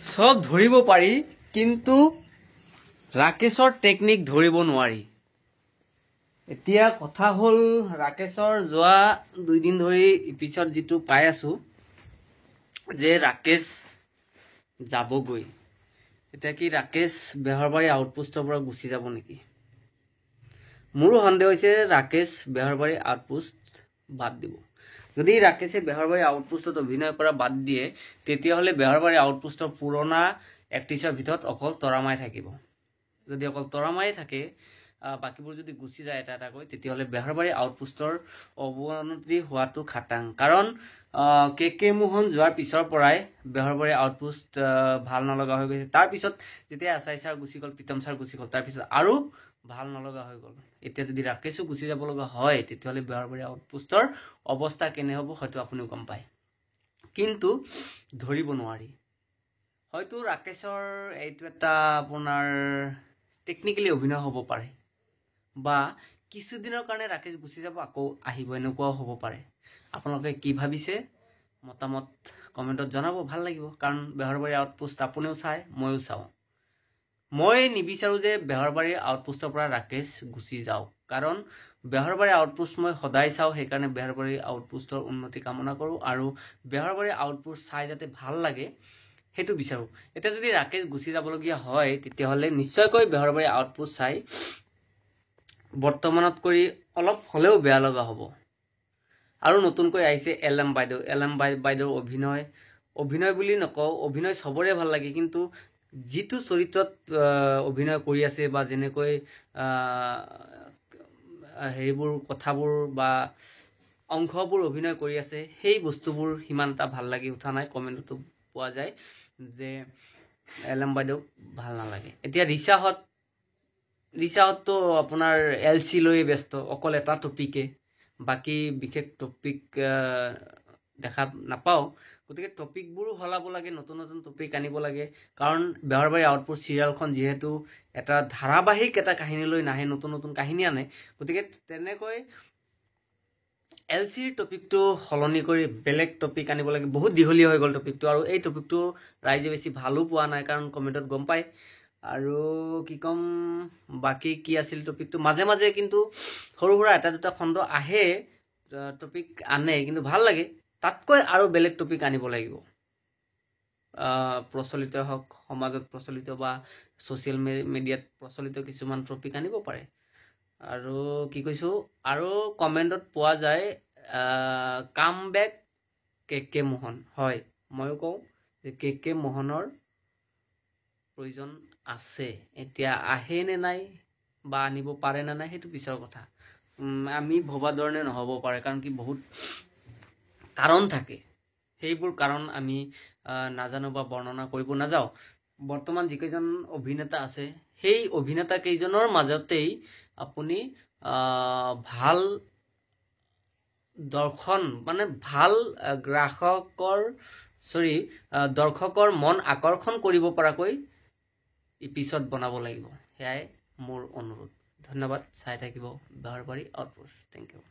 সব ধৰিব পাৰি কিন্তু ৰাকেশৰ টেকনিক ধৰিব নোৱাৰি। এতিয়া কথা হ'ল ৰাকেশৰ যোৱা 2 দিন ধৰি এপিছড যিটো পাই আছো যে ৰাকেশ যাবগৈ। এতিয়া কি ৰাকেশ বেহৰবাৰী আউটপোষ্টৰ পৰা গুচি যাব নেকি? মোৰো সন্দেহ হৈছে ৰাকেশ বেহৰবাৰী আউটপোষ্ট বাদ দিব। যদি ৰাকেশে বেহৰবাৰী আউটপোষ্টত অভিনয় কৰা বাদ দিয়ে তেতিয়াহ'লে বেহৰবাৰী আউটপোষ্টৰ পুৰণা এক্ট্ৰেছৰ ভিতৰত অকল তৰামাই থাকিব। যদি অকল তৰামাই থাকে বাকীবোৰ যদি গুচি যায় এটা এটাকৈ তেতিয়াহ'লে বেহৰবাৰী আউটপোষ্টৰ অৱনতি হোৱাটো খাটাং। কাৰণ কে মোহন যোৱাৰ পিছৰ পৰাই বেহৰবাৰী আউটপোষ্ট ভাল নলগা হৈ গৈছে। তাৰপিছত যেতিয়া এছ আই ছাৰ গুচি গ'ল, প্ৰীতম ছাৰ গুচি গ'ল, তাৰপিছত আৰু ভাল নলগা হৈ গ'ল। এতিয়া যদি ৰাকেশো গুচি যাব লগা হয় তেতিয়াহ'লে বেহৰবাৰী আউটপোষ্টৰ অৱস্থা কেনে হ'ব হয়তো আপুনিও গম পায়। কিন্তু ধৰিব নোৱাৰি। হয়তো ৰাকেশৰ এইটো এটা আপোনাৰ টেকনিকেলি অভিনয় হ'ব পাৰে বা কিছুদিনৰ কাৰণে ৰাকেশ গুচি যাব আকৌ আহিব, এনেকুৱাও হ'ব পাৰে। আপোনালোকে কি ভাবিছে মতামত কমেণ্টত জনাব, ভাল লাগিব। কাৰণ বেহৰবাৰী আউটপোষ্ট আপুনিও চায়, ময়ো চাওঁ। মই নিবিচাৰোঁ যে বেহৰবাৰী আউটপোষ্টৰ পৰা ৰাকেশ গুচি যাওক। কাৰণ বেহৰবাৰী আউটপোষ্ট মই সদায় চাওঁ, সেইকাৰণে বেহৰবাৰী আউটপোষ্টৰ উন্নতি কামনা কৰোঁ আৰু বেহৰবাৰী আউটপোষ্ট চাই যাতে ভাল লাগে সেইটো বিচাৰোঁ। এতিয়া যদি ৰাকেশ গুচি যাবলগীয়া হয় তেতিয়াহ'লে নিশ্চয়কৈ বেহৰবাৰী আউটপোষ্ট চাই বৰ্তমানত কৰি অলপ হ'লেও বেয়া লগা হ'ব। আৰু নতুনকৈ আহিছে এলএম বাইদেউ। এলএম বাইদেউৰ অভিনয় বুলি নকওঁ, অভিনয় চবৰে ভাল লাগে, কিন্তু যিটো চৰিত্ৰত অভিনয় কৰি আছে বা যেনেকৈ হেৰিবোৰ কথাবোৰ বা অংশবোৰ অভিনয় কৰি আছে সেই বস্তুবোৰ সিমান এটা ভাল লাগি উঠা নাই। কমেণ্টতো পোৱা যায় যে এলএম বাইদেউ ভাল নালাগে। এতিয়া ৰিচাহঁততো আপোনাৰ LC লৈয়ে ব্যস্ত, অকল এটা টপিকে, বাকী বিশেষ টপিক দেখা নাপাওঁ। গতিকে টপিকবোৰো সলাব লাগে, নতুন নতুন টপিক আনিব লাগে। কাৰণ বেহৰবাৰী আউটপোষ্ট চিৰিয়েলখন যিহেতু এটা ধাৰাবাহিক এটা কাহিনীলৈ নাহে, নতুন নতুন কাহিনী আনে, গতিকে তেনেকৈ LCৰ টপিকটো সলনি কৰি বেলেগ টপিক আনিব লাগে। বহুত দীঘলীয়া হৈ গ'ল টপিকটো, আৰু এই টপিকটো ৰাইজে বেছি ভালো পোৱা নাই, কাৰণ কমেণ্টত গম পায়। আৰু কি ক'ম, বাকী কি আছিল টপিকটো, মাজে মাজে কিন্তু সৰু সুৰা এটা দুটা খণ্ড আহে, টপিক আনে, কিন্তু ভাল লাগে। তাতকৈ আৰু বেলেগ টপিক আনিব লাগিব। প্ৰচলিত হওক, সমাজত প্ৰচলিত বা ছ'চিয়েল মিডিয়াত প্ৰচলিত কিছুমান টপিক আনিব পাৰে। আৰু কি কৈছোঁ, আৰু কমেণ্টত পোৱা যায় কাম বেক কে মোহন। হয়, ময়ো কওঁ যে কে মোহনৰ প্ৰয়োজন আছে। এতিয়া আহে নে নাই বা আনিব পাৰে নে নাই সেইটো পিছৰ কথা। আমি ভবা ধৰণে নহ'ব পাৰে, কাৰণ কি বহুত কাৰণ থাকে। সেইবোৰ কাৰণ আমি নাজানো বা বৰ্ণনা কৰিব নাযাওঁ। বৰ্তমান যিকেইজন অভিনেতা আছে সেই অভিনেতা কেইজনৰ মাজতেই আপুনি ভাল দৰ্শন মানে ভাল দৰ্শকৰ মন আকৰ্ষণ কৰিব পৰাকৈ এপিছড বনাব লাগিব। সেয়াই মোৰ অনুৰোধ। ধন্যবাদ। চাই থাকিব বেহৰবাৰী আউটপোষ্ট। Thank U.